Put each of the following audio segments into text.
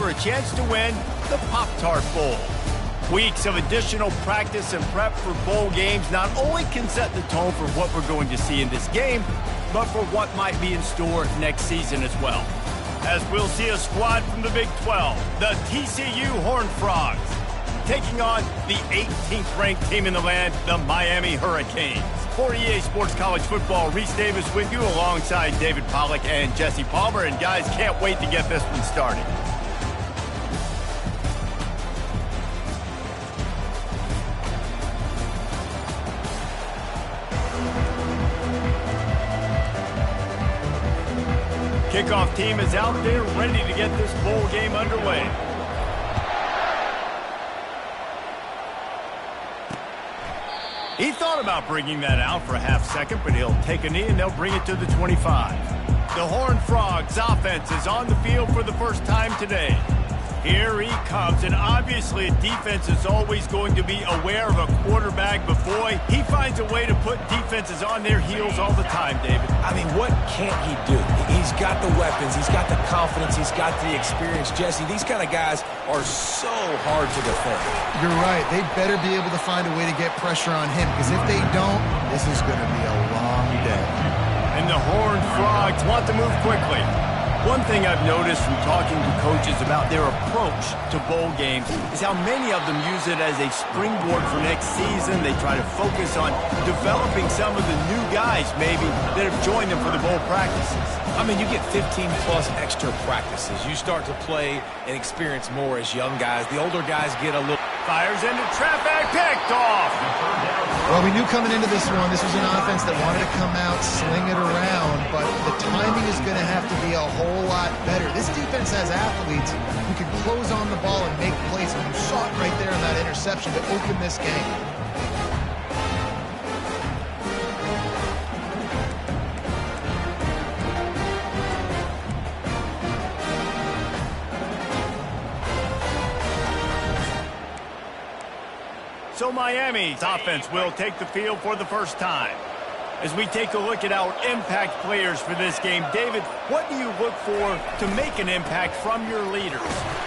for a chance to win the Pop-Tart Bowl. Weeks of additional practice and prep for bowl games not only can set the tone for what we're going to see in this game, but for what might be in store next season as well. As we'll see a squad from the Big 12, the TCU Horned Frogs, taking on the 18th ranked team in the land, the Miami Hurricanes. For EA Sports College Football, Reese Davis with you alongside David Pollack and Jesse Palmer. And guys, can't wait to get this one started. Kickoff team is out there ready to get this bowl game underway. He thought about bringing that out for a half second, but he'll take a knee and they'll bring it to the 25. The Horned Frogs offense is on the field for the first time today. Here he comes, and obviously a defense is always going to be aware of a quarterback, but boy, he finds a way to put defenses on their heels all the time, David. I mean, what can't he do? He's got the weapons, he's got the confidence, he's got the experience. Jesse, these kind of guys are so hard to defend. You're right. They better be able to find a way to get pressure on him, because if they don't, this is going to be a long day. And the Horned Frogs want to move quickly. One thing I've noticed from talking to coaches about their approach to bowl games is how many of them use it as a springboard for next season. They try to focus on developing some of the new guys, maybe, that have joined them for the bowl practices. I mean, you get 15-plus extra practices. You start to play and experience more as young guys. The older guys get a little... Fires into traffic, picked off. Well, we knew coming into this one, this was an offense that wanted to come out, sling it around, but the timing is going to have to be a whole lot better. This defense has athletes who can close on the ball and make plays, and you saw it right there in that interception to open this game. So Miami's offense will take the field for the first time. As we take a look at our impact players for this game, David, what do you look for to make an impact from your leaders?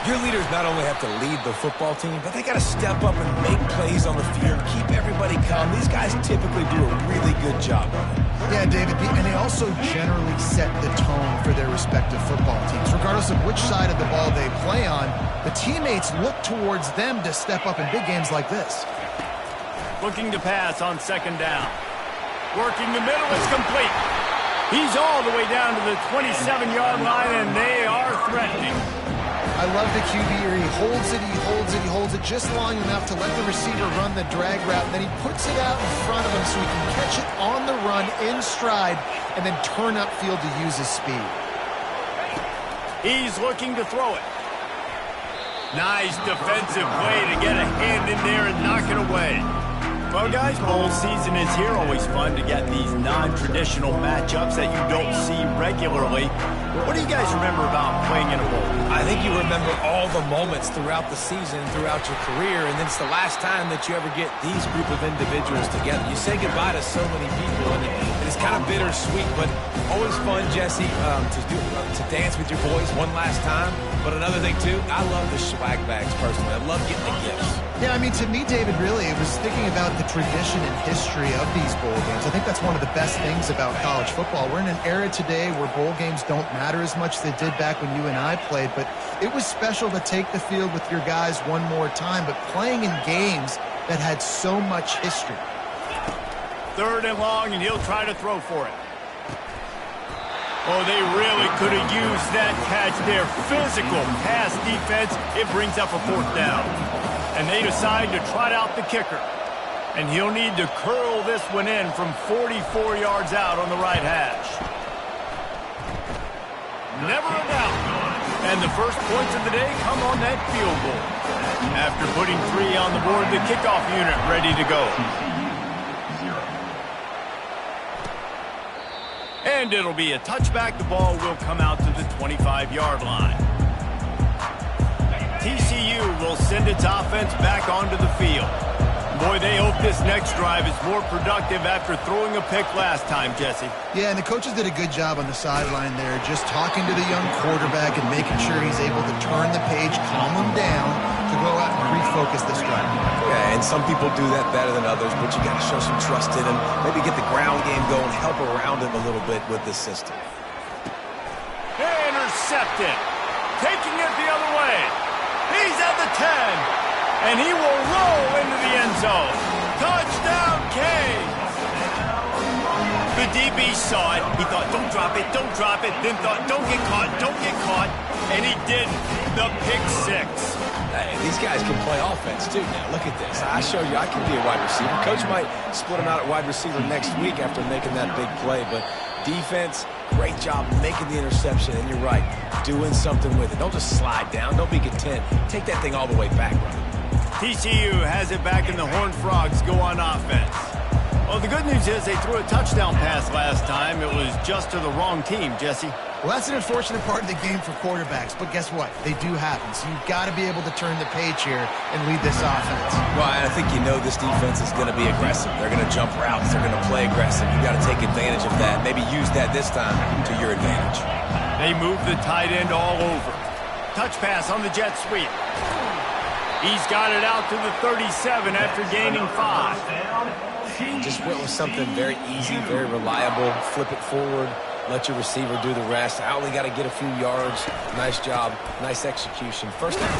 Your leaders not only have to lead the football team, but they got to step up and make plays on the field, keep everybody calm. These guys typically do a really good job of it. Yeah, David, and they also generally set the tone for their respective football teams. Regardless of which side of the ball they play on, the teammates look towards them to step up in big games like this. Looking to pass on second down. Working the middle, it's complete. He's all the way down to the 27-yard line, and they are threatening. I love the QB here. He holds it, he holds it, he holds it just long enough to let the receiver run the drag route, and then he puts it out in front of him so he can catch it on the run in stride and then turn upfield to use his speed. He's looking to throw it. Nice defensive play to get a hand in there and knock it away. Well, guys, bowl season is here. Always fun to get these non-traditional matchups that you don't see regularly. What do you guys remember about playing in a bowl? I think you remember all the moments throughout the season, throughout your career, and then it's the last time that you ever get these group of individuals together. You say goodbye to so many people, and it's kind of bittersweet, but always fun, Jesse, to dance with your boys one last time. But another thing, too, I love the swag bags, personally. I love getting the gifts. Yeah, I mean, to me, David, really, it was thinking about the tradition and history of these bowl games. I think that's one of the best things about college football. We're in an era today where bowl games don't matter as much as they did back when you and I played, but it was special to take the field with your guys one more time, but playing in games that had so much history. Third and long, and he'll try to throw for it. Oh, they really could have used that catch there. Physical pass defense. It brings up a fourth down. And they decide to trot out the kicker. And he'll need to curl this one in from 44 yards out on the right hash. Never a doubt. And the first points of the day come on that field goal. After putting 3 on the board, the kickoff unit ready to go. And it'll be a touchback. The ball will come out to the 25-yard line. TCU will send its offense back onto the field. boy, they hope this next drive is more productive after throwing a pick last time, Jesse. Yeah, and the coaches did a good job on the sideline there, just talking to the young quarterback and making sure he's able to turn the page, calm him down, to go out and refocus this drive. Yeah, and some people do that better than others, but you got to show some trust in him. Maybe get the ground game going, help around him a little bit with this system. Intercepted. Taking it the other way. He's at the 10. And he will roll into the end zone. Touchdown, Kane. The DB saw it. He thought, don't drop it, don't drop it. Then thought, don't get caught, don't get caught. And he didn't. The pick six. Hey, these guys can play offense, too. Now, look at this. I showed you I can be a wide receiver. Coach might split him out at wide receiver next week after making that big play. But defense, great job making the interception. And you're right, doing something with it. Don't just slide down. Don't be content. Take that thing all the way back, brother. TCU has it back and the Horned Frogs go on offense. Well, the good news is they threw a touchdown pass last time. It was just to the wrong team, Jesse. Well, that's an unfortunate part of the game for quarterbacks, but guess what? They do happen, so you've got to be able to turn the page here and lead this offense. Well, I think you know this defense is going to be aggressive. They're going to jump routes. They're going to play aggressive. You've got to take advantage of that. Maybe use that this time to your advantage. They move the tight end all over. Touch pass on the jet sweep. He's got it out to the 37 after gaining 5. Just went with something very easy, very reliable. Flip it forward. Let your receiver do the rest. I only got to get a few yards. Nice job. Nice execution. First down.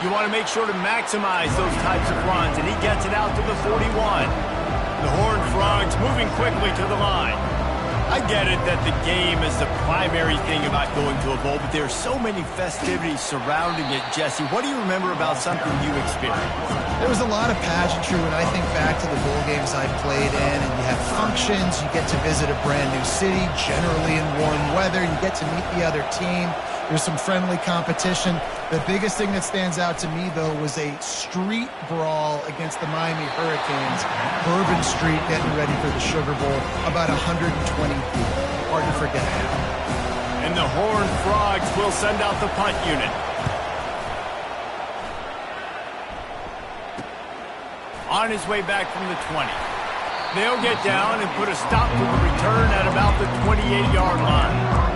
You want to make sure to maximize those types of runs, and he gets it out to the 41. The Horned Frogs moving quickly to the line. I get it that the game is the primary thing about going to a bowl, but there are so many festivities surrounding it, Jesse. What do you remember about something you experienced? There was a lot of pageantry when I think back to the bowl games I played in, and you have functions, you get to visit a brand new city, generally in warm weather, you get to meet the other team. There's some friendly competition. The biggest thing that stands out to me, though, was a street brawl against the Miami Hurricanes. Bourbon Street getting ready for the Sugar Bowl. About 120 people. Hard to forget that. And the Horned Frogs will send out the punt unit. On his way back from the 20. They'll get down and put a stop to the return at about the 28-yard line.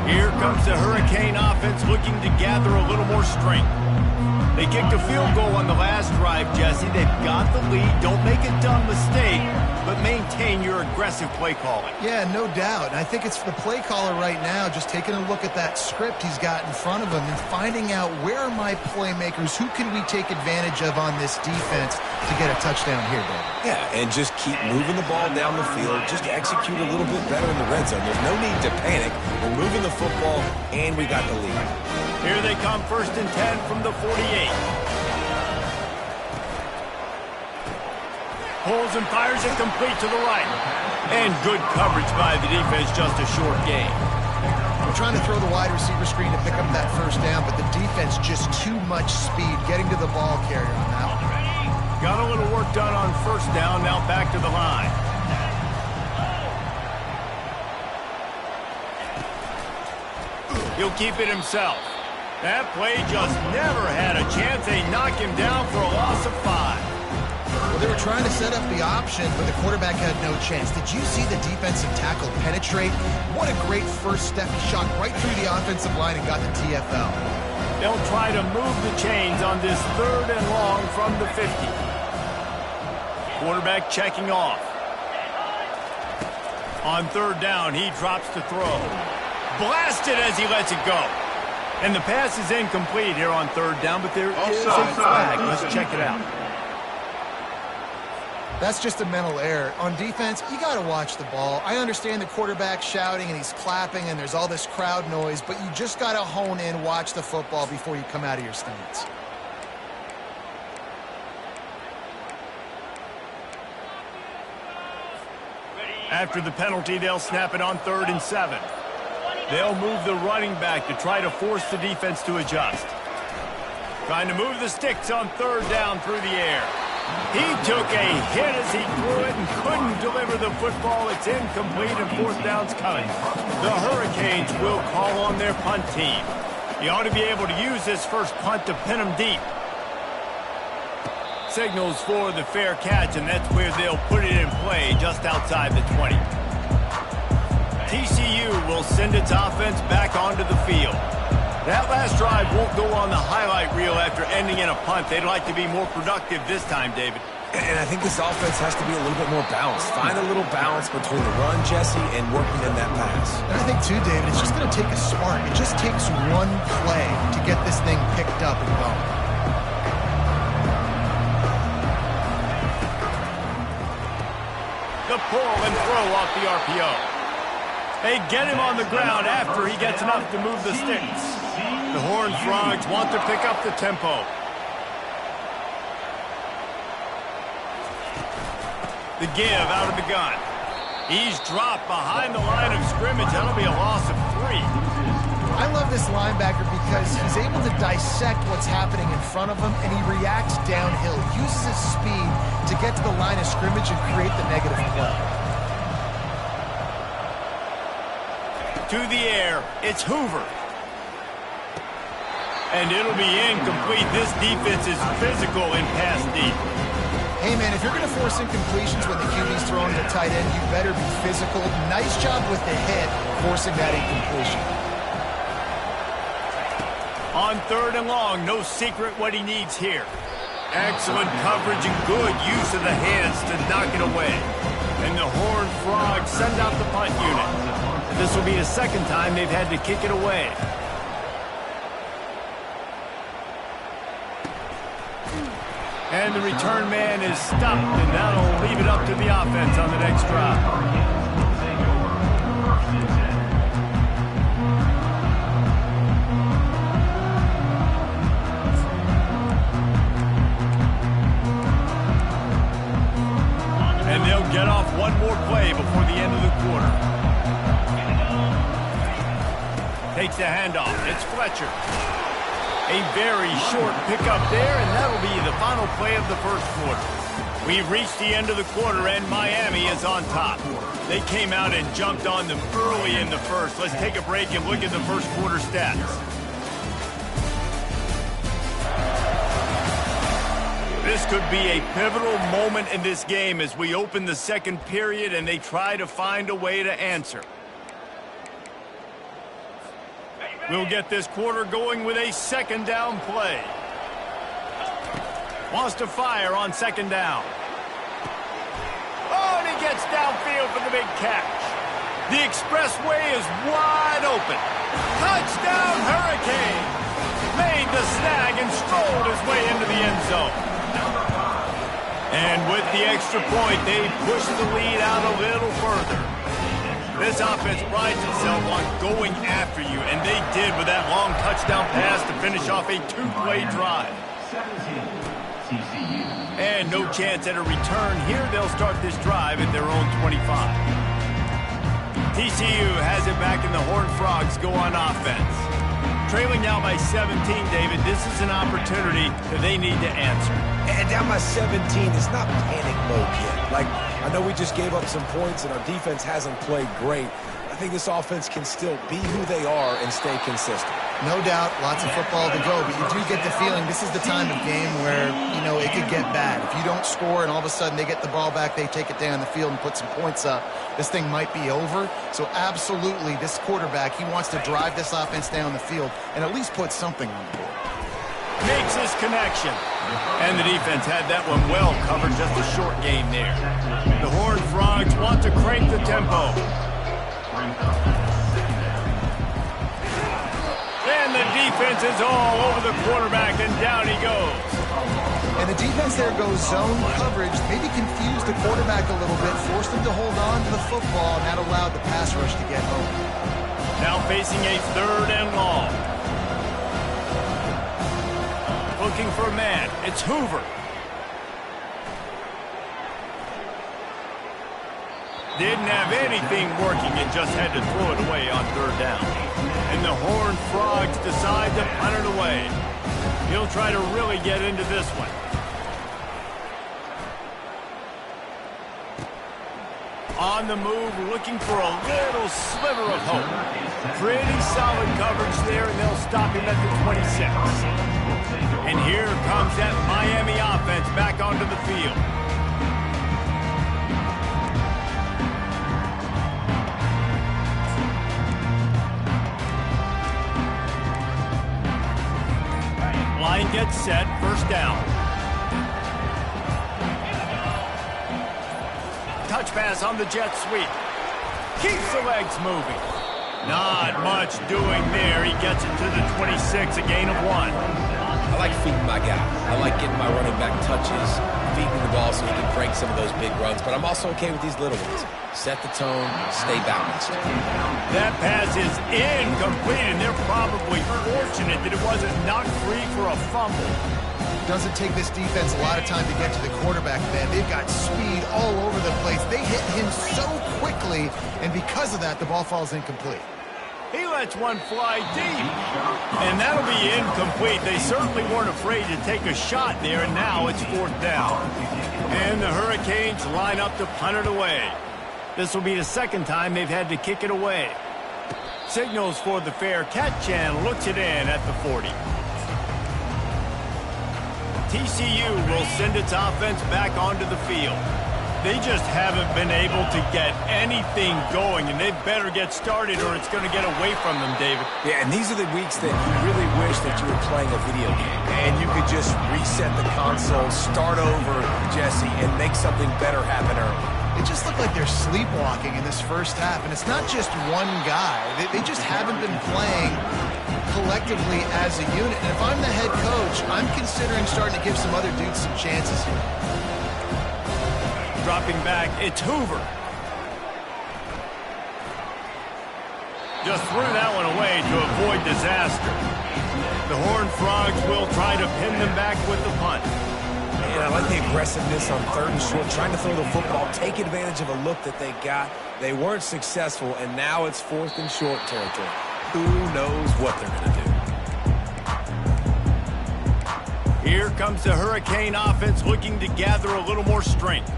Here comes the Hurricane offense looking to gather a little more strength. They kicked a field goal on the last drive, Jesse. They've got the lead. Don't make a dumb mistake, but maintain your aggressive play calling. Yeah, no doubt. And I think it's the play caller right now just taking a look at that script he's got in front of him and finding out where are my playmakers, who can we take advantage of on this defense to get a touchdown here, David. Yeah, and just keep moving the ball down the field. Just execute a little bit better in the red zone. There's no need to panic. We're moving the football, and we got the lead. Here they come, 1st and 10 from the 48. Pulls and fires it complete to the right. And good coverage by the defense, just a short gain. We're trying to throw the wide receiver screen to pick up that first down, but the defense just too much speed getting to the ball carrier on that one. Got a little work done on 1st down, now back to the line. He'll keep it himself. That play just never had a chance. They knock him down for a loss of 5. Well, they were trying to set up the option, but the quarterback had no chance. Did you see the defensive tackle penetrate? What a great first step. He shot right through the offensive line and got the TFL. They'll try to move the chains on this 3rd and long from the 50. Quarterback checking off. On 3rd down, he drops to throw. Blasted as he lets it go. And the pass is incomplete here on 3rd down, but there is a flag. Let's check it out. That's just a mental error. On defense, you got to watch the ball. I understand the quarterback shouting and he's clapping and there's all this crowd noise, but you just got to hone in, watch the football before you come out of your stance. After the penalty, they'll snap it on 3rd and 7. They'll move the running back to try to force the defense to adjust. Trying to move the sticks on 3rd down through the air. He took a hit as he threw it and couldn't deliver the football. It's incomplete and 4th down's coming. The Hurricanes will call on their punt team. He ought to be able to use this first punt to pin them deep. signals for the fair catch, and that's where they'll put it in play just outside the 20. TCU will send its offense back onto the field. That last drive won't go on the highlight reel after ending in a punt. They'd like to be more productive this time, David. And I think this offense has to be a little bit more balanced. Find a little balance between the run, Jesse, and working in that pass. And I think, too, David, it's just going to take a spark. It just takes one play to get this thing picked up and going. The pull and throw off the RPO. They get him on the ground after he gets enough to move the sticks. The Horned Frogs want to pick up the tempo. The give out of the gun. He's dropped behind the line of scrimmage. That'll be a loss of 3. I love this linebacker because he's able to dissect what's happening in front of him, and he reacts downhill, uses his speed to get to the line of scrimmage and create the negative play. To the air, it's Hoover. And it'll be incomplete. This defense is physical in pass deep. Hey, man, if you're going to force incompletions when the QB's throwing to tight end, you better be physical. Nice job with the hit, forcing that incompletion. On 3rd and long, no secret what he needs here. Excellent coverage and good use of the hands to knock it away. And the Horned Frogs send out the punt unit. This will be the second time they've had to kick it away. And the return man is stopped, and that'll leave it up to the offense on the next drive. And they'll get off one more play before the end of the quarter. Takes the handoff. It's Fletcher. A very short pickup there, and that'll be the final play of the first quarter. We've reached the end of the quarter, and Miami is on top. They came out and jumped on them early in the first. Let's take a break and look at the first quarter stats. This could be a pivotal moment in this game as we open the second period and they try to find a way to answer. We'll get this quarter going with a second down play. Wants to fire on second down. Oh, and he gets downfield for the big catch. The expressway is wide open. Touchdown, Hurricane! Made the snag and strolled his way into the end zone. And with the extra point, they push the lead out a little further. This offense prides itself on going after you, and they did with that long touchdown pass to finish off a 2-play drive. And no chance at a return here. They'll start this drive at their own 25. TCU has it back, and the Horned Frogs go on offense. Trailing now by 17, David, this is an opportunity that they need to answer. And down by 17 is not panic mode yet. Like, I know we just gave up some points and our defense hasn't played great. I think this offense can still be who they are and stay consistent. No doubt, lots of football to go, but you do get the feeling this is the time of game where, you know, it could get bad. If you don't score and all of a sudden they get the ball back, they take it down the field and put some points up, this thing might be over. So absolutely, this quarterback, he wants to drive this offense down the field and at least put something on the board. Makes his connection. And the defense had that one well covered, just a short game there. The Horned Frogs want to crank the tempo. And the defense is all over the quarterback, and down he goes. And the defense there goes zone coverage, maybe confused the quarterback a little bit, forced him to hold on to the football, and that allowed the pass rush to get home. Now facing a 3rd and long. Looking for a man. It's Hoover. Didn't have anything working and just had to throw it away on 3rd down. And the Horned Frogs decide to punt it away. He'll try to really get into this one. On the move, looking for a little sliver of hope. Pretty solid coverage there, and they'll stop him at the 26. And here comes that Miami offense back onto the field. Line gets set, first down. Touch pass on the jet sweep. Keeps the legs moving. Not much doing there. He gets it to the 26, a gain of 1. I like feeding my guy. I like getting my running back touches, feeding the ball so he can break some of those big runs. But I'm also okay with these little ones. Set the tone, stay balanced. That pass is incomplete, and they're probably fortunate that it wasn't knocked free for a fumble. Doesn't take this defense a lot of time to get to the quarterback, man. They've got speed all over the place. They hit him so quickly, and because of that, the ball falls incomplete. He lets one fly deep, and that'll be incomplete. They certainly weren't afraid to take a shot there, and now it's 4th down. And the Hurricanes line up to punt it away. This will be the second time they've had to kick it away. Signals for the fair catch and looks it in at the 40. TCU will send its offense back onto the field. They just haven't been able to get anything going, and they better get started or it's going to get away from them, David. Yeah, and these are the weeks that you really wish that you were playing a video game and you could just reset the console, start over, Jesse, and make something better happen early. It just looked like they're sleepwalking in this first half, and it's not just one guy. They just haven't been playing collectively as a unit. And if I'm the head coach, I'm considering starting to give some other dudes some chances here. Dropping back, it's Hoover. Just threw that one away to avoid disaster. The Horned Frogs will try to pin them back with the punt. And I like the aggressiveness on 3rd and short, trying to throw the football, take advantage of a look that they got. They weren't successful, and now it's 4th and short territory. Who knows what they're going to do? Here comes the Hurricane offense looking to gather a little more strength.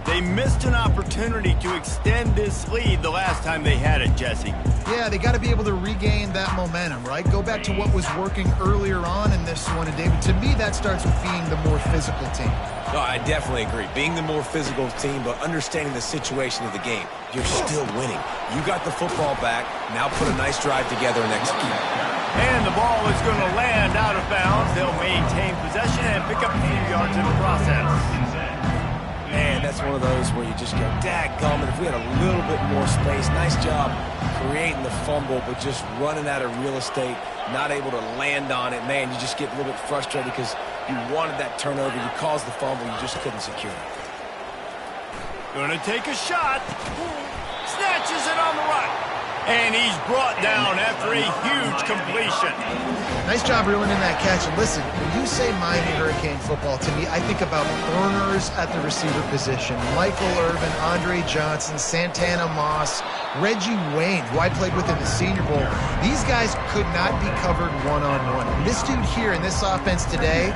They missed an opportunity to extend this lead the last time they had it, Jesse. Yeah, they got to be able to regain that momentum, right? Go back to what was working earlier on in this one. And, David, to me, that starts with being the more physical team. No, I definitely agree. Being the more physical team, but understanding the situation of the game. You're still winning. You got the football back. Now put a nice drive together and execute. And the ball is going to land out of bounds. They'll maintain possession and pick up a few yards in the process. Man, that's one of those where you just go, dadgummit, if we had a little bit more space. Nice job creating the fumble, but just running out of real estate, not able to land on it. Man, you just get a little bit frustrated because you wanted that turnover. You caused the fumble. You just couldn't secure it. Gonna take a shot. Snatches it on the right. And he's brought down after a huge completion. Nice job reeling in that catch. And listen, when you say Miami Hurricane football, to me, I think about burners at the receiver position. Michael Irvin, Andre Johnson, Santana Moss, Reggie Wayne, who I played with in the Senior Bowl. These guys could not be covered one-on-one. This dude here in this offense today,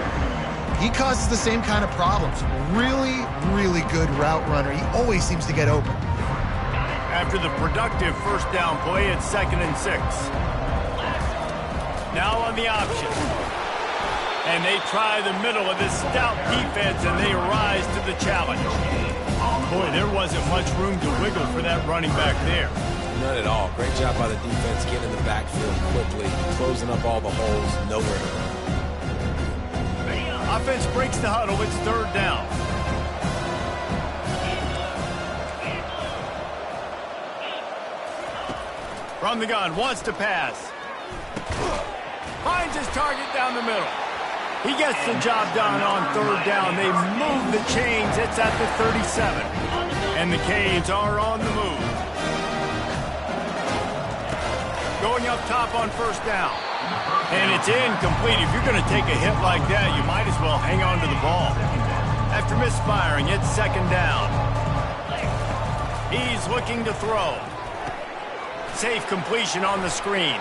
he causes the same kind of problems. Really, really good route runner. He always seems to get open. After the productive first down play, it's 2nd and 6. Now on the option. And they try the middle of this stout defense, and they rise to the challenge. Boy, there wasn't much room to wiggle for that running back there. None at all. Great job by the defense getting in the backfield quickly, closing up all the holes, nowhere to run. Offense breaks the huddle. It's 3rd down. From the gun, wants to pass. Finds his target down the middle. He gets the job done on 3rd down. They move the chains. It's at the 37. And the Canes are on the move. Going up top on 1st down. And it's incomplete. If you're going to take a hit like that, you might as well hang on to the ball. After misfiring, it's 2nd down. He's looking to throw. Safe completion on the screen.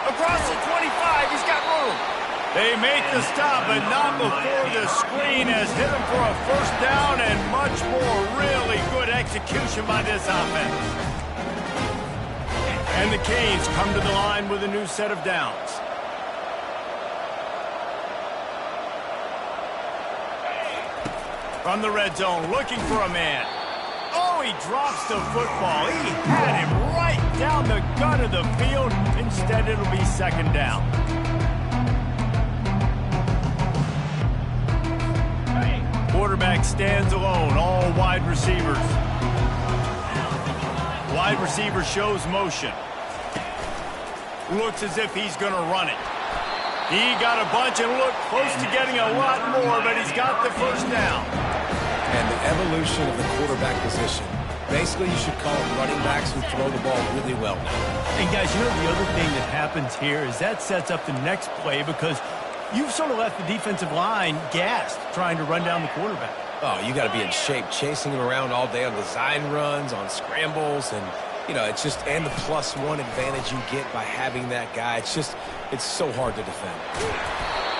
Across the 25, he's got room. They make the stop, but not before the screen has hit them for a first down and much more. Really good execution by this offense. And the Canes come to the line with a new set of downs. From the red zone, looking for a man. Oh, he drops the football. He had him right down the gut of the field. Instead, it'll be second down. Quarterback stands alone, all wide receivers. Wide receiver shows motion. Looks as if he's going to run it. He got a bunch and looked close to getting a lot more, but he's got the first down. And the evolution of the quarterback position. Basically, you should call them running backs who throw the ball really well now. And guys, you know the other thing that happens here is that sets up the next play because you've sort of left the defensive line gassed trying to run down the quarterback. Oh, you got to be in shape, chasing him around all day on design runs, on scrambles, and, you know, it's just, and the +1 advantage you get by having that guy. It's so hard to defend.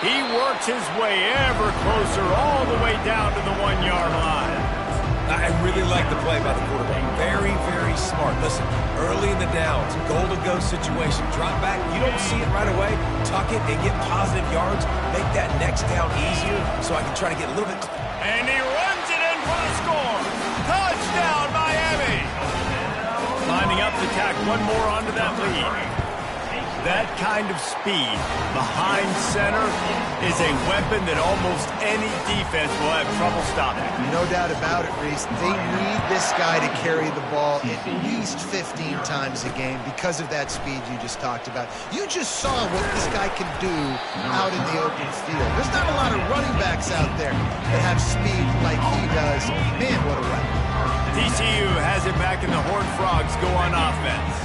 He works his way ever closer all the way down to the 1-yard line. I really like the play by the quarterback. Very, very smart. Listen, early in the downs, goal-to-go situation, drop back, you don't see it right away, tuck it and get positive yards, make that next down easier so I can try to get a little bit. And he runs it in for the score. Touchdown, Miami. Lining up to tack one more onto that lead. That kind of speed behind center is a weapon that almost any defense will have trouble stopping. No doubt about it, Reese. They need this guy to carry the ball at least 15 times a game because of that speed you just talked about. You just saw what this guy can do out in the open field. There's not a lot of running backs out there that have speed like he does. Man, what a weapon. TCU has it back, and the Horned Frogs go on offense.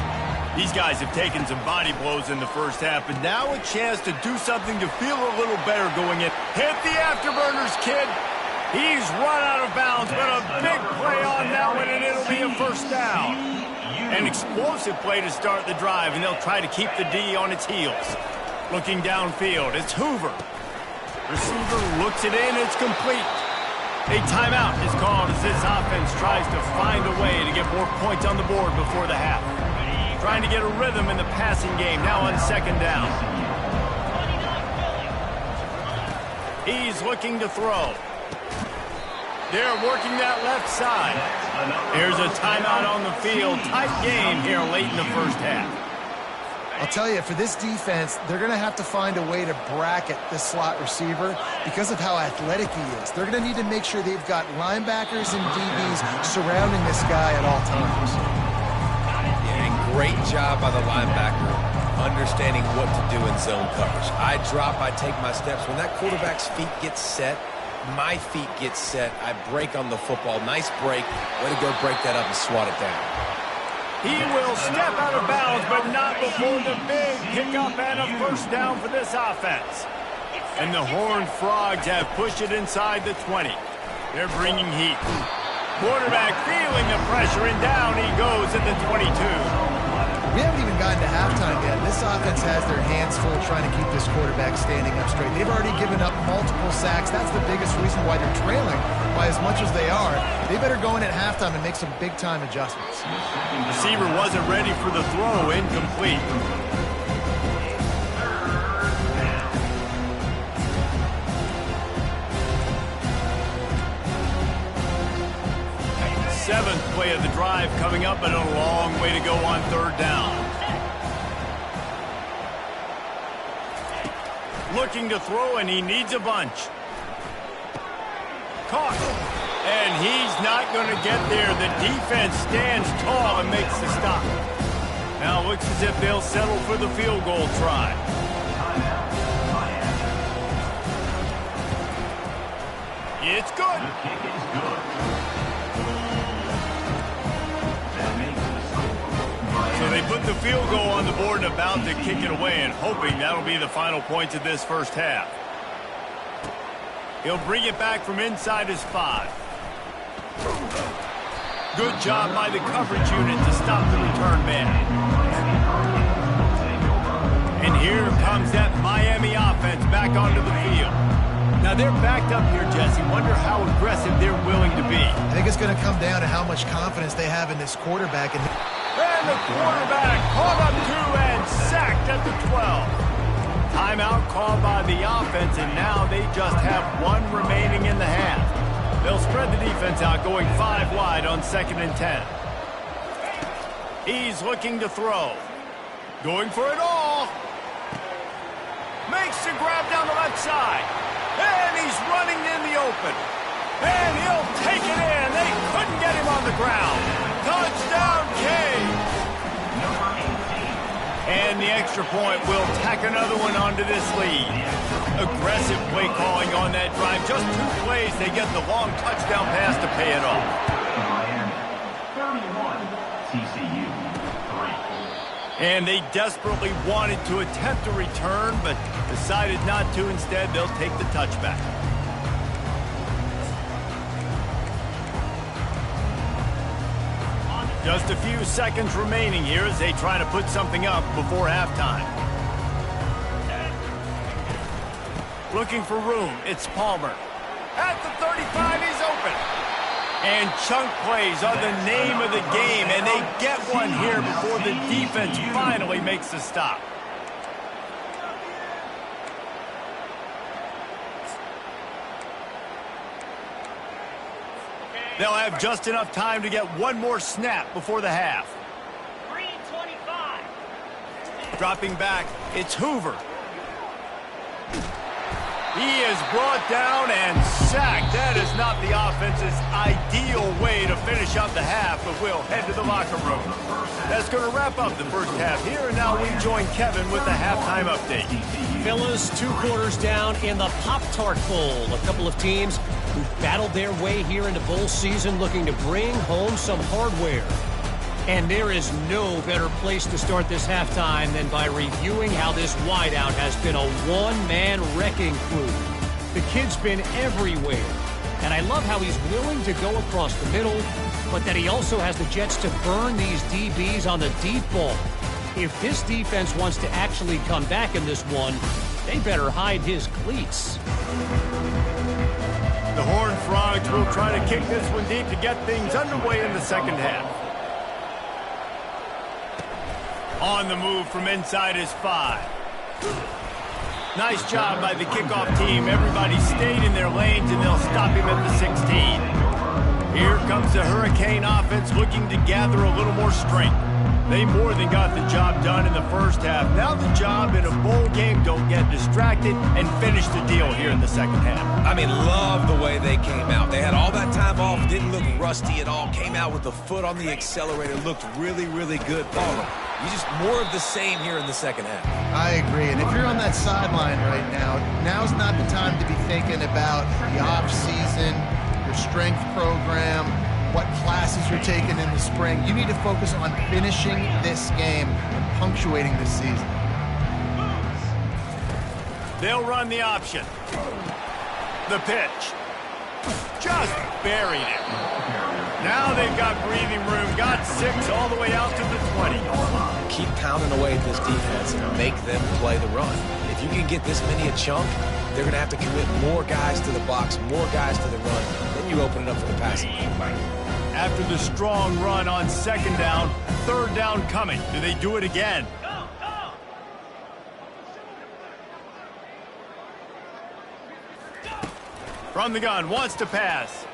These guys have taken some body blows in the first half, but now a chance to do something to feel a little better going in. Hit the afterburners, kid. He's run out of bounds, but a big play on that one, and it'll be a first down. An explosive play to start the drive, and they'll try to keep the D on its heels. Looking downfield, it's Hoover. Receiver looks it in, it's complete. A timeout is called as this offense tries to find a way to get more points on the board before the half. Trying to get a rhythm in the passing game, now on second down. He's looking to throw. They're working that left side. Here's a timeout on the field. Tight game here late in the first half. I'll tell you, for this defense, they're going to have to find a way to bracket this slot receiver because of how athletic he is. They're going to need to make sure they've got linebackers and DBs surrounding this guy at all times. Great job by the linebacker understanding what to do in zone coverage. I drop, I take my steps. When that quarterback's feet get set, my feet get set, I break on the football. Nice break. Way to go break that up and swat it down. He will step out of bounds, but not before the big pickup and a first down for this offense. And the Horned Frogs have pushed it inside the 20. They're bringing heat. Quarterback feeling the pressure, and down he goes at the 22. We haven't even gotten to halftime yet. This offense has their hands full trying to keep this quarterback standing up straight. They've already given up multiple sacks. That's the biggest reason why they're trailing by as much as they are. They better go in at halftime and make some big-time adjustments. Receiver wasn't ready for the throw, incomplete. Seventh play of the drive coming up, and a long way to go on third down. Looking to throw, and he needs a bunch. Caught. And he's not going to get there. The defense stands tall and makes the stop. Now looks as if they'll settle for the field goal try. It's good. So they put the field goal on the board and about to kick it away, and hoping that'll be the final points of this first half. He'll bring it back from inside his 5. Good job by the coverage unit to stop the return man. And here comes that Miami offense back onto the field. Now they're backed up here, Jesse. Wonder how aggressive they're willing to be. I think it's going to come down to how much confidence they have in this quarterback. And the quarterback caught up to and sacked at the 12. Timeout called by the offense, and now they just have one remaining in the half. They'll spread the defense out, going 5 wide on 2nd and 10. He's looking to throw. Going for it all. Makes the grab down the left side. And he's running in the open. And he'll take it in. They couldn't get him on the ground. Touchdown, Cade. And the extra point will tack another one onto this lead. Aggressive play calling on that drive. Just 2 plays, they get the long touchdown pass to pay it off. 31, TCU, 3. And they desperately wanted to attempt a return, but decided not to. Instead, they'll take the touchback. Just a few seconds remaining here as they try to put something up before halftime. Looking for room, it's Palmer. At the 35, he's open. And chunk plays are the name of the game, and they get one here before the defense finally makes the stop. They'll have just enough time to get one more snap before the half. 3:25. Dropping back, it's Hoover. He is brought down and sacked. That is not the offense's ideal way to finish up the half, but we'll head to the locker room. That's going to wrap up the first half here, and now we join Kevin with the halftime update. Fellas, 2 quarters down in the Pop-Tart Bowl. A couple of teams who battled their way here into bowl season looking to bring home some hardware. And there is no better place to start this halftime than by reviewing how this wideout has been a one-man wrecking crew. The kid's been everywhere. And I love how he's willing to go across the middle, but that he also has the jets to burn these DBs on the deep ball. If this defense wants to actually come back in this one, they better hide his cleats. The Horned Frogs will try to kick this one deep to get things underway in the second half. On the move from inside his 5. Nice job by the kickoff team. Everybody stayed in their lanes, and they'll stop him at the 16. Here comes the Hurricane offense looking to gather a little more strength. They more than got the job done in the first half. Now the job in a bowl game, don't get distracted and finish the deal here in the second half. I mean, love the way they came out. They had all that time off, didn't look rusty at all, came out with the foot on the accelerator, looked really, really good. Ball. You just more of the same here in the second half. I agree. And if you're on that sideline right now, now's not the time to be thinking about the off-season, your strength program, what classes you're taking in the spring. You need to focus on finishing this game and punctuating this season. They'll run the option. The pitch. Just buried it. Now they've got breathing room. Got 6 all the way out to the 20. Keep pounding away at this defense and make them play the run. If you can get this many a chunk, they're going to have to commit more guys to the box, more guys to the run. Then you open it up for the passing. After the strong run on second down, third down coming. Do they do it again? From the gun, wants to pass.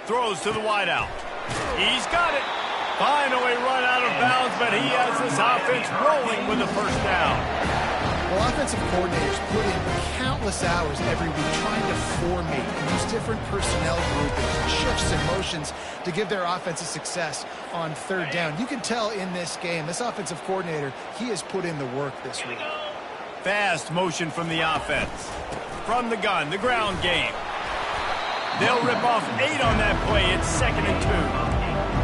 Throws to the wideout. He's got it. Finally run out of bounds, but he has this offense rolling with a first down. Well, offensive coordinators put in countless hours every week trying to formate and use different personnel groupings, shifts and motions to give their offense a success on third down. You can tell in this game, this offensive coordinator, he has put in the work this week. Fast motion from the offense. From the gun, the ground game. They'll rip off 8 on that play. It's 2nd and 2.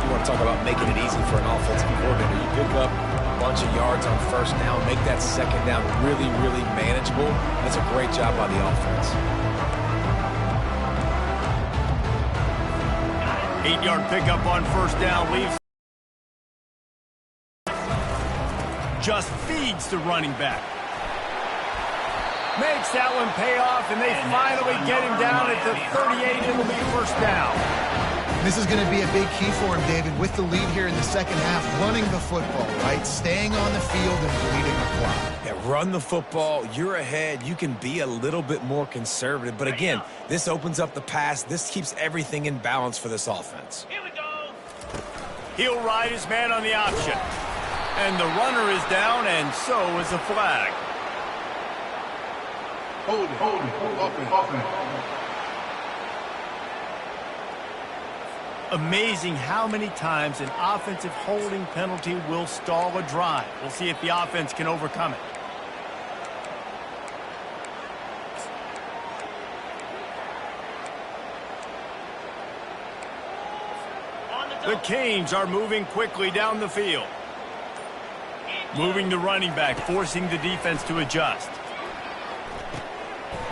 You want to talk about making it easy for an offensive coordinator. You pick up a bunch of yards on first down, make that second down really, really manageable. That's a great job by the offense. 8-yard pickup on first down leaves. Just feeds the running back. Makes that one pay off, and they finally get him down at the 38. It'll be first down. This is going to be a big key for him, David, with the lead here in the second half, running the football, right? Staying on the field and bleeding the clock. Yeah, run the football. You're ahead. You can be a little bit more conservative. But again, this opens up the pass. This keeps everything in balance for this offense. Here we go. He'll ride his man on the option. And the runner is down, and so is a flag. Hold it. Offense. Amazing how many times an offensive holding penalty will stall a drive. We'll see if the offense can overcome it. The Canes are moving quickly down the field. Moving the running back, forcing the defense to adjust.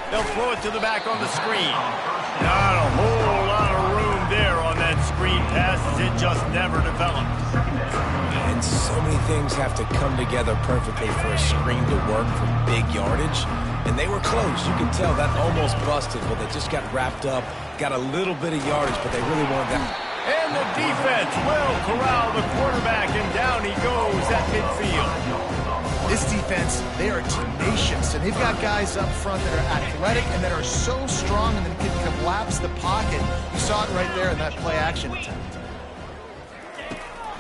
They'll throw it to the back on the screen. Not a whole lot of room there on that screen pass, as it just never developed. And so many things have to come together perfectly for a screen to work for big yardage. And they were close. You can tell that almost busted, but they just got wrapped up, got a little bit of yardage, but they really wanted that. And the defense will corral the quarterback, and down he goes at midfield. This defense, they are tenacious, and they've got guys up front that are athletic and that are so strong and that can collapse the pocket. You saw it right there in that play-action attempt.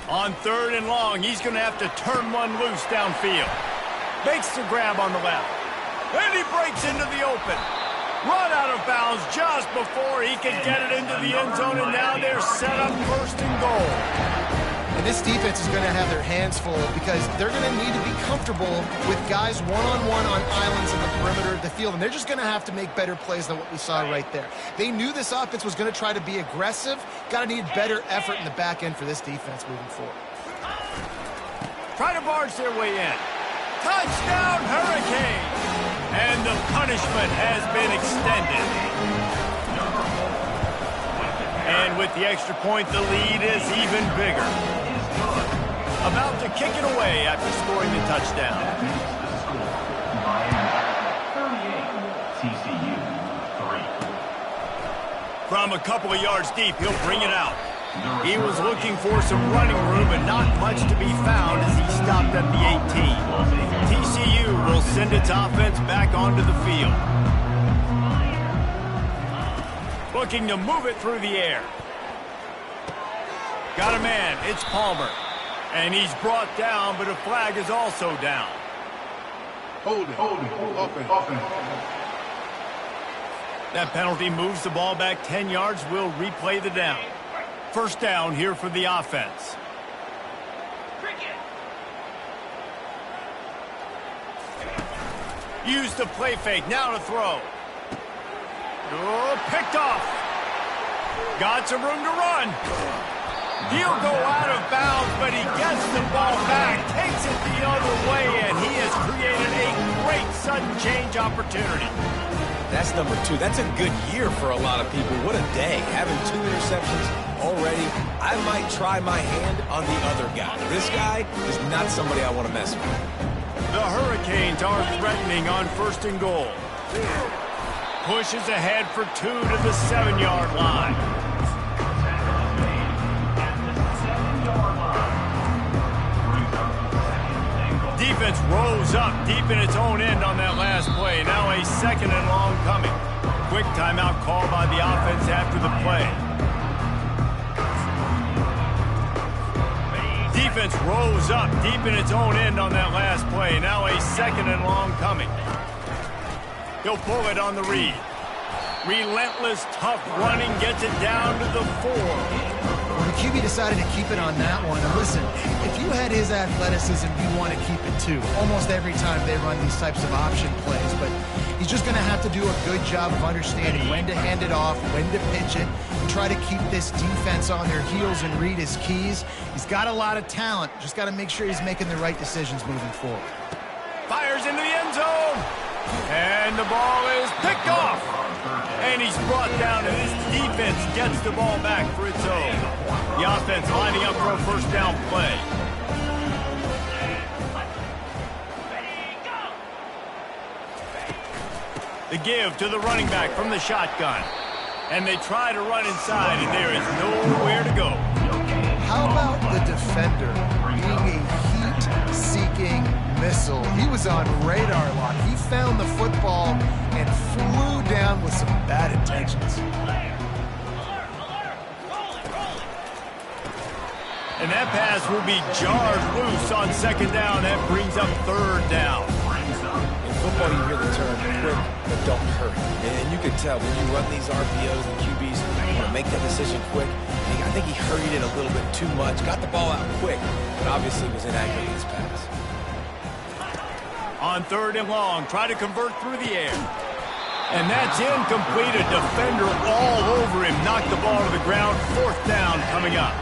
On 3rd and long, he's going to have to turn one loose downfield. Makes the grab on the left. And he breaks into the open. Run out of bounds just before he can get it into the end zone, and now they're set up 1st and goal. And this defense is going to have their hands full because they're going to need to be comfortable with guys one-on-one on islands in the perimeter of the field, and they're just going to have to make better plays than what we saw right there. They knew this offense was going to try to be aggressive. Got to need better effort in the back end for this defense moving forward. Try to barge their way in. Touchdown, Hurricane! And the punishment has been extended. And with the extra point, the lead is even bigger. About to kick it away after scoring the touchdown. 38, TCU 3. From a couple of yards deep, he'll bring it out. He was looking for some running room, but not much to be found as he stopped at the 18. TCU will send its offense back onto the field. Looking to move it through the air. Got a man, it's Palmer. And he's brought down, but a flag is also down. Hold it. Offense. That penalty moves the ball back 10 yards. We'll replay the down. First down here for the offense. Use the play fake, now to throw. Oh, picked off. Got some room to run. He'll go out of bounds, but he gets the ball back, takes it the other way, and he has created a great sudden change opportunity. That's number 2. That's a good year for a lot of people. What a day. Having 2 interceptions already. I might try my hand on the other guy. This guy is not somebody I want to mess with. The Hurricanes are threatening on 1st and goal. Pushes ahead for 2 to the 7-yard line. Defense rose up deep in its own end on that last play. Now a 2nd and long coming. Quick timeout called by the offense after the play. Defense rose up deep in its own end on that last play. Now a 2nd and long coming. He'll pull it on the read. Relentless, tough running gets it down to the 4. Well, the QB decided to keep it on that one. And listen, if you had his athleticism, you want to keep it too. Almost every time they run these types of option plays. But he's just going to have to do a good job of understanding when to hand it off, when to pitch it, and try to keep this defense on their heels and read his keys. He's got a lot of talent. Just got to make sure he's making the right decisions moving forward. Fires into the end zone. And the ball is picked off. And he's brought down, and his defense gets the ball back for its own. The offense lining up for a first down play. The give to the running back from the shotgun. And they try to run inside, and there is nowhere to go. How about the defender being a heat-seeking missile? He was on radar lock. He found the football and flew down with some bad intentions. And that pass will be jarred loose on second down. That brings up third down. In football, you hear the term quick, but don't hurt. And you can tell when you run these RPOs and QBs, you want to make that decision quick. I think he hurried it a little bit too much, got the ball out quick, but obviously was inaccurate in his pass. On third and long, try to convert through the air. And that's incomplete. A defender all over him. Knocked the ball to the ground. Fourth down coming up.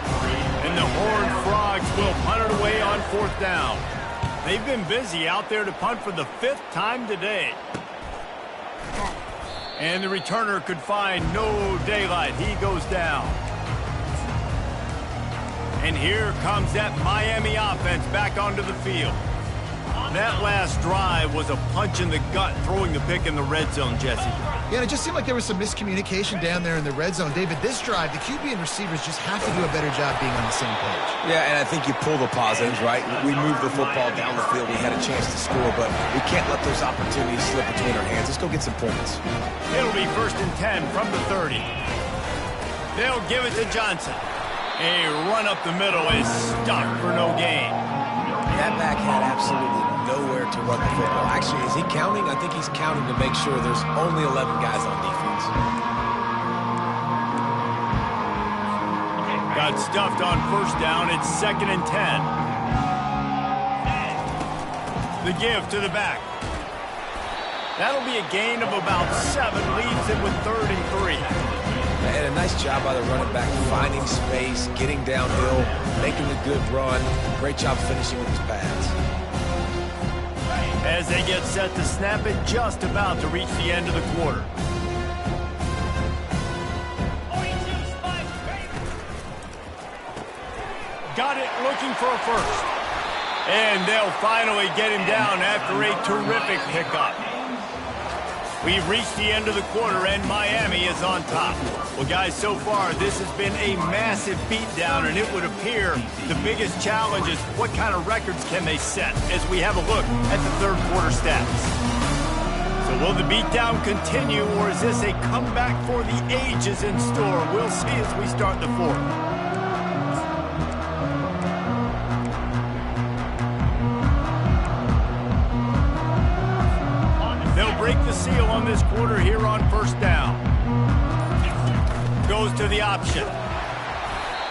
And the Horned Frogs will punt it away on fourth down. They've been busy out there to punt for the 5th time today. And the returner could find no daylight. He goes down. And here comes that Miami offense back onto the field. That last drive was a punch in the gut, throwing the pick in the red zone, Jesse. Yeah, and it just seemed like there was some miscommunication down there in the red zone. David, this drive, the QB and receivers just have to do a better job being on the same page. Yeah, and I think you pull the positives, right? We moved the football down the field. We had a chance to score, but we can't let those opportunities slip between our hands. Let's go get some points. It'll be 1st and 10 from the 30. They'll give it to Johnson. A run up the middle is stopped for no gain. That back had absolutely nowhere to run the football. Actually, is he counting? I think he's counting to make sure there's only 11 guys on defense. Got stuffed on first down. It's 2nd and 10. The give to the back. That'll be a gain of about 7. Leaves it with 3rd and 3. And a nice job by the running back, finding space, getting downhill, making a good run. Great job finishing with his pads. As they get set to snap it, just about to reach the end of the quarter. Got it, looking for a first. And they'll finally get him down after a terrific pickup. We've reached the end of the quarter, and Miami is on top. Well, guys, so far, this has been a massive beatdown, and it would appear the biggest challenge is what kind of records can they set as we have a look at the third quarter stats. So will the beatdown continue, or is this a comeback for the ages in store? We'll see as we start the fourth. Break the seal on this quarter here on first down. Goes to the option.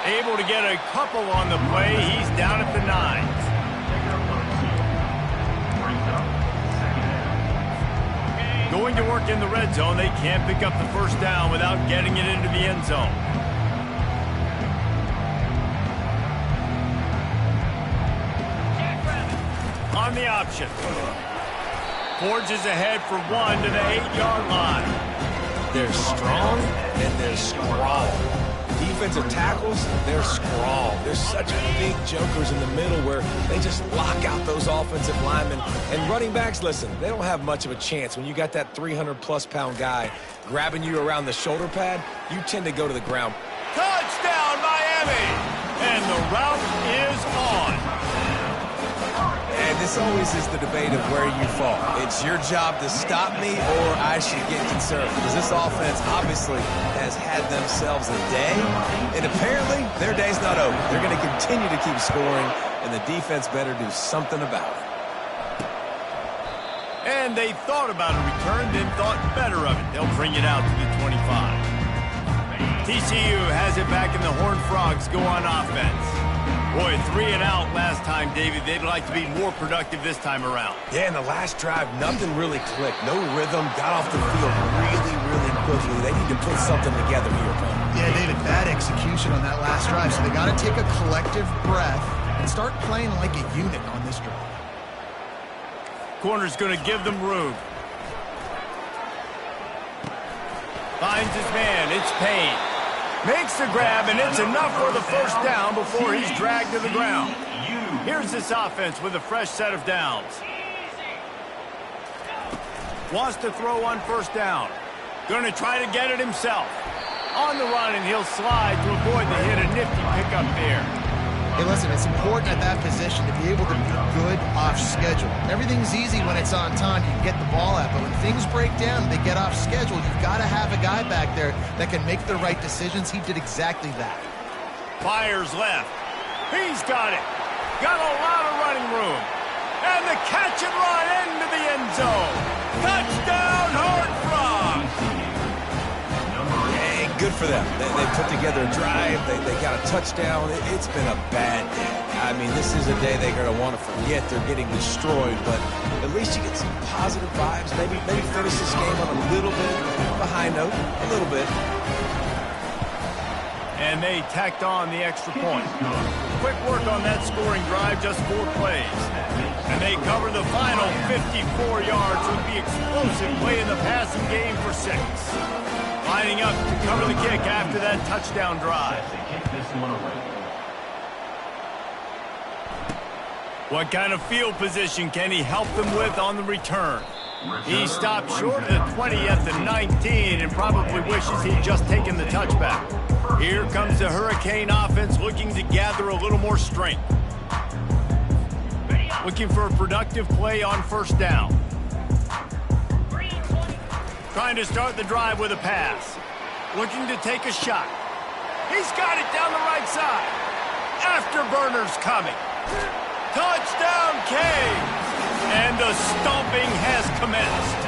Able to get a couple on the play. He's down at the 9. Going to work in the red zone. They can't pick up the first down without getting it into the end zone. On the option. Forges ahead for 1 to the 8-yard line. They're strong and they're strong. Defensive tackles, they're strong. There's such big jokers in the middle where they just lock out those offensive linemen. And running backs, listen, they don't have much of a chance. When you got that 300-plus-pound guy grabbing you around the shoulder pad, you tend to go to the ground. Touchdown, Miami! And the route is on. And this always is the debate of where you fall. It's your job to stop me or I should get concerned because this offense obviously has had themselves a day, and apparently their day's not over. They're going to continue to keep scoring, and the defense better do something about it. And they thought about a return, then thought better of it. They'll bring it out to the 25. TCU has it back, and the Horned Frogs go on offense. Boy, 3 and out last time, David. They'd like to be more productive this time around. Yeah, in the last drive, nothing really clicked. No rhythm. Got off the field really, really quickly. They need to put something together here, Tom. Yeah, David, bad execution on that last drive. So they got to take a collective breath and start playing like a unit on this drive. Corner's going to give them room. Finds his man. It's Payne. Makes the grab, and it's enough for the first down before he's dragged to the ground. Here's this offense with a fresh set of downs. Wants to throw on first down. Going to try to get it himself. On the run, and he'll slide to avoid the hit. A nifty pickup there. Hey, listen, it's important at that position to be able to be good off schedule. Everything's easy when it's on time. You can get the ball out, but when things break down, they get off schedule. You've got to have a guy back there that can make the right decisions. He did exactly that. Fires left. He's got it. Got a lot of running room. And the catch and run into the end zone. Touchdown, Hard Frogs. Hey, good for them. They put together a drive. They got a touchdown. It's been a bad day. I mean, this is a day they're going to want to forget. They're getting destroyed, but at least you get some positive vibes. Maybe finish this game on a little bit of a high note. A little bit. And they tacked on the extra point. Quick work on that scoring drive, just 4 plays. And they cover the final 54 yards with the explosive play in the passing game for 6. Lining up to cover the kick after that touchdown drive. What kind of field position can he help them with on the return? He stopped short of the 20 at the 19 and probably wishes he'd just taken the touchback. Here comes the Hurricane offense looking to gather a little more strength. Looking for a productive play on first down. Trying to start the drive with a pass. Looking to take a shot. He's got it down the right side. Afterburner's coming. Touchdown, Canes! And the stomping has commenced.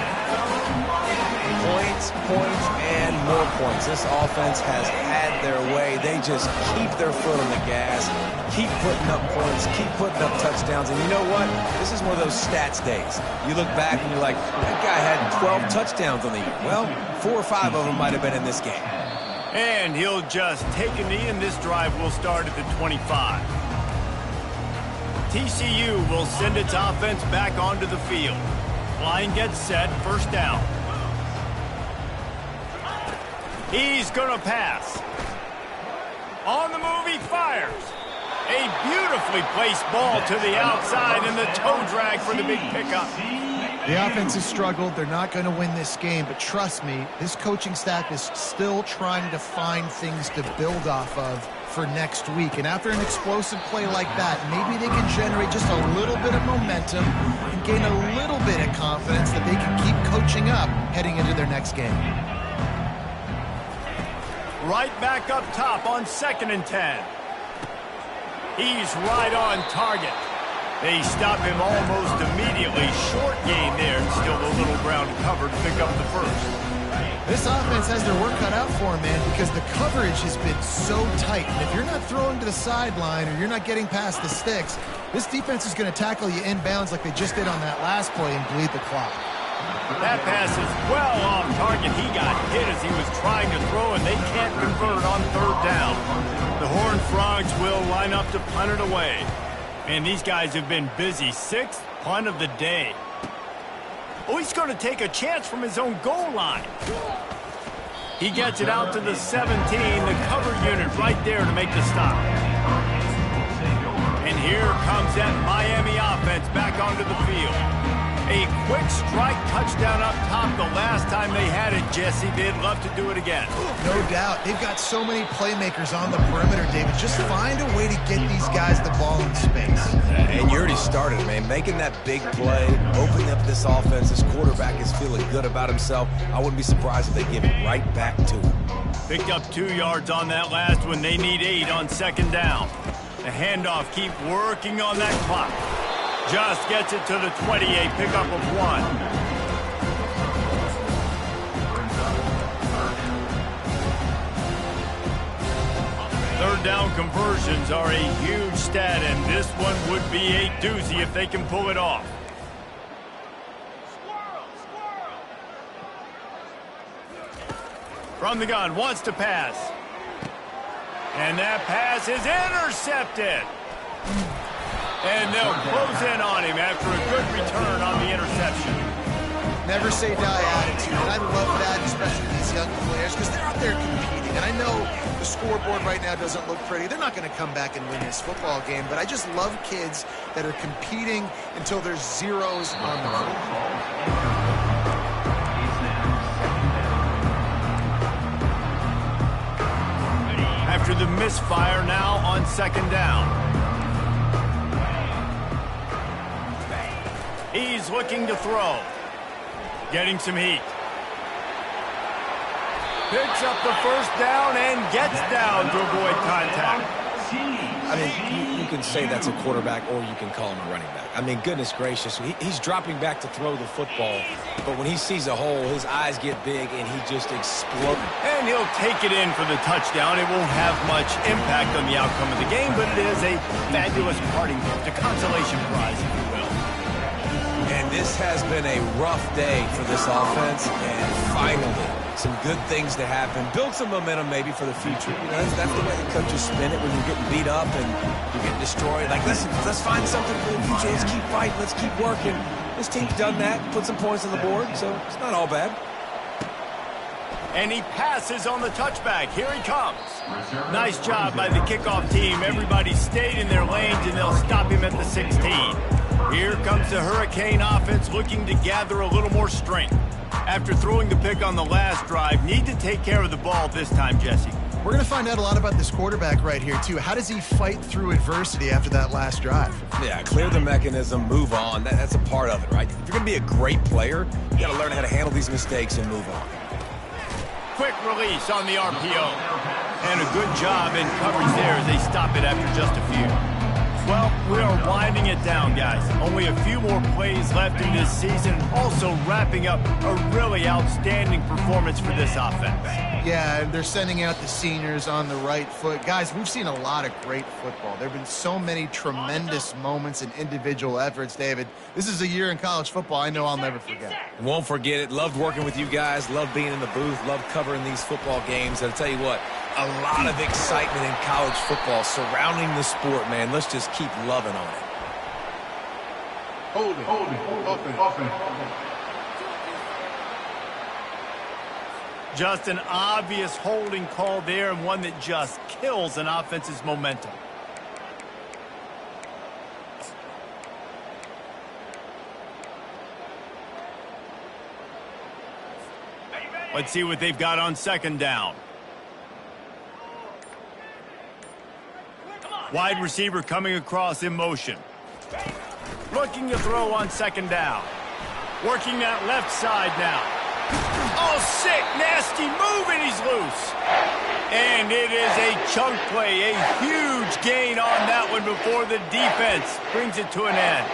Points, and more points. This offense has had their way. They just keep their foot on the gas, keep putting up points, keep putting up touchdowns. And you know what? This is one of those stats days. You look back and you're like, that guy had 12 touchdowns on the year. Well, 4 or 5 of them might have been in this game. And he'll just take a knee, and this drive will start at the 25. TCU will send its offense back onto the field. Line gets set, first down. He's going to pass. On the move, he fires. A beautifully placed ball to the outside, and the toe drag for the big pickup. The offense has struggled. They're not going to win this game, but trust me, this coaching staff is still trying to find things to build off of for next week. And after an explosive play like that, maybe they can generate just a little bit of momentum and gain a little bit of confidence that they can keep coaching up heading into their next game. Right back up top on 2nd and 10. He's right on target. They stop him almost immediately. Short gain there, and still a little ground covered to pick up the first. This offense has their work cut out for them, man, because the coverage has been so tight. And if you're not throwing to the sideline or you're not getting past the sticks, this defense is going to tackle you inbounds like they just did on that last play and bleed the clock. That pass is well off target. He got hit as he was trying to throw, and they can't convert on 3rd down. The Horned Frogs will line up to punt it away. And these guys have been busy. 6th punt of the day. Oh, he's going to take a chance from his own goal line. He gets it out to the 17, the cover unit right there to make the stop. And here comes that Miami offense back onto the field. A quick strike touchdown up top the last time they had it, Jesse. They'd love to do it again. No doubt. They've got so many playmakers on the perimeter, David. Just find a way to get these guys the ball in space. And you already started, man. Making that big play, opening up this offense. This quarterback is feeling good about himself. I wouldn't be surprised if they give it right back to him. Picked up 2 yards on that last one. They need 8 on 2nd down. The handoff, keep working on that clock. Just gets it to the 28, pickup of 1. Third down conversions are a huge stat, and this one would be a doozy if they can pull it off. From the gun, wants to pass. And that pass is intercepted. And they'll close in on him after a good return on the interception. Never say die attitude, and I love that, especially these young players, because they're out there competing. And I know the scoreboard right now doesn't look pretty. They're not going to come back and win this football game, but I just love kids that are competing until there's zeros on the field. misfire now on second down. He's looking to throw. Getting some heat. Picks up the first down and gets down to avoid contact. I mean, you can say that's a quarterback or you can call him a running back. I mean, goodness gracious, he's dropping back to throw the football, but when he sees a hole, his eyes get big and he just explodes. And he'll take it in for the touchdown. It won't have much impact on the outcome of the game, but it is a fabulous parting gift, a consolation prize, if you will. And this has been a rough day for this offense, and finally, some good things to happen. Build some momentum maybe for the future. You know, that's the way the coaches spin it when you're getting beat up and you're getting destroyed. Like, listen, let's find something for the future. Let's keep fighting. Let's keep working. This team's done that, put some points on the board, so it's not all bad. And he passes on the touchback. Here he comes. Nice job by the kickoff team. Everybody stayed in their lanes, and they'll stop him at the 16. Here comes the Hurricane offense looking to gather a little more strength. After throwing the pick on the last drive, need to take care of the ball this time, Jesse. We're going to find out a lot about this quarterback right here, too. How does he fight through adversity after that last drive? Yeah, clear the mechanism, move on. That's a part of it, right? If you're going to be a great player, you got to learn how to handle these mistakes and move on. Quick release on the RPO. And a good job in coverage there as they stop it after just a few. Well, we are winding it down, guys. Only a few more plays left in this season. Also wrapping up a really outstanding performance for this offense. Yeah, they're sending out the seniors on the right foot. Guys, we've seen a lot of great football. There have been so many tremendous moments and individual efforts, David. This is a year in college football I know I'll never forget. Won't forget it. Loved working with you guys. Loved being in the booth. Loved covering these football games. I'll tell you what, a lot of excitement in college football surrounding the sport, man. Let's just keep loving on it. Hold it. Offense. Just an obvious holding call there, and one that just kills an offense's momentum. Let's see what they've got on second down. Wide receiver coming across in motion. Looking to throw on second down. Working that left side now. Oh, sick, nasty move, and he's loose. And it is a chunk play, a huge gain on that one before the defense brings it to an end.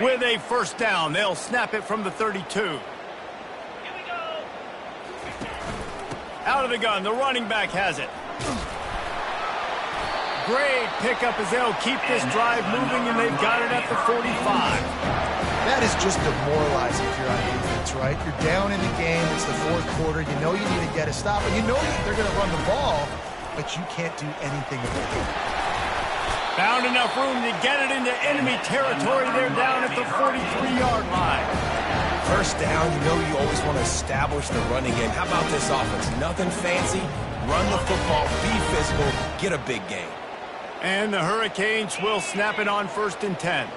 With a first down, they'll snap it from the 32. Out of the gun, the running back has it. Great pickup as they'll keep this drive moving, and they've got it at the 45. That is just demoralizing if you're on defense, right? You're down in the game. It's the fourth quarter. You know you need to get a stop, and you know they're going to run the ball, but you can't do anything about it. Found enough room to get it into enemy territory. They're down at the 43-yard line. First down, you know you always want to establish the running game. How about this offense? Nothing fancy. Run the football, be physical, get a big gain. And the Hurricanes will snap it on 1st and 10.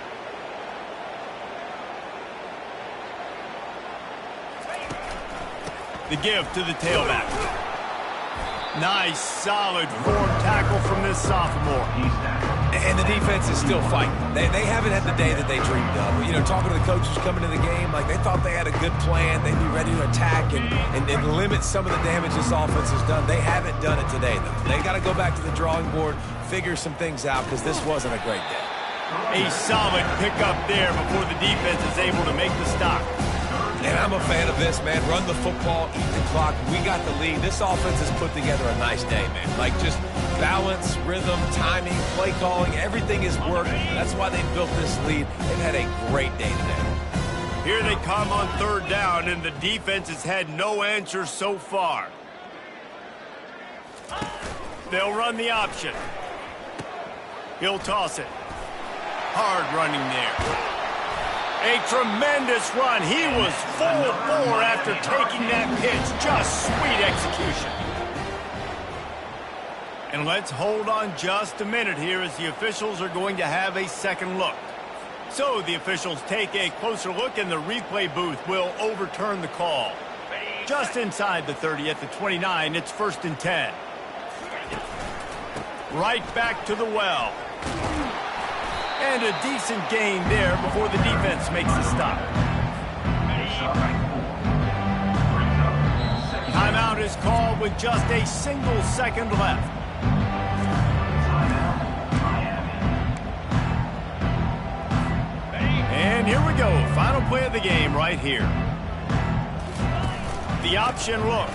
The give to the tailback. Nice, solid form tackle from this sophomore. And the defense is still fighting. They haven't had the day that they dreamed of. You know, talking to the coaches coming to the game, like they thought they had a good plan. They'd be ready to attack and limit some of the damage this offense has done. They haven't done it today, though. They got to go back to the drawing board, figure some things out, because this wasn't a great day. A solid pickup there before the defense is able to make the stop. And I'm a fan of this, man. Run the football, eat the clock. We got the lead. This offense has put together a nice day, man. Like just balance, rhythm, timing, play calling, everything is working. That's why they built this lead. They've had a great day today. Here they come on third down, and the defense has had no answers so far. They'll run the option. He'll toss it. Hard running there. A tremendous run. He was full bore after taking that pitch. Just sweet execution. And let's hold on just a minute here as the officials are going to have a second look. So the officials take a closer look, and the replay booth will overturn the call. Just inside the 30 at the 29, it's 1st and 10. Right back to the well. And a decent gain there before the defense makes a stop. Timeout is called with just a single second left. And here we go, final play of the game right here. The option look.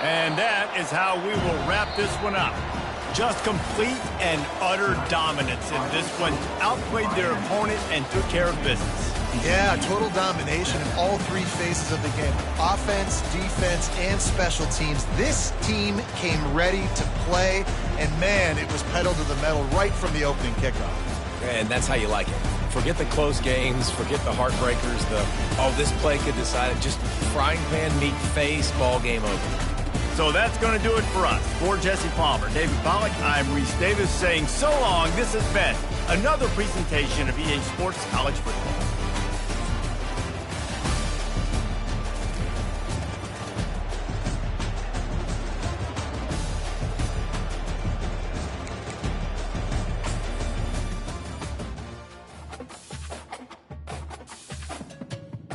And that is how we will wrap this one up. Just complete and utter dominance in this one. Outplayed their opponent and took care of business. Yeah, total domination in all three phases of the game. Offense, defense, and special teams. This team came ready to play, and man, it was pedal to the metal right from the opening kickoff. And that's how you like it. Forget the close games, forget the heartbreakers, this play could decide it. Just frying pan, meat face, ball game over. So that's going to do it for us. For Jesse Palmer, David Pollack, I'm Reese Davis saying so long. This has been another presentation of EA Sports College Football.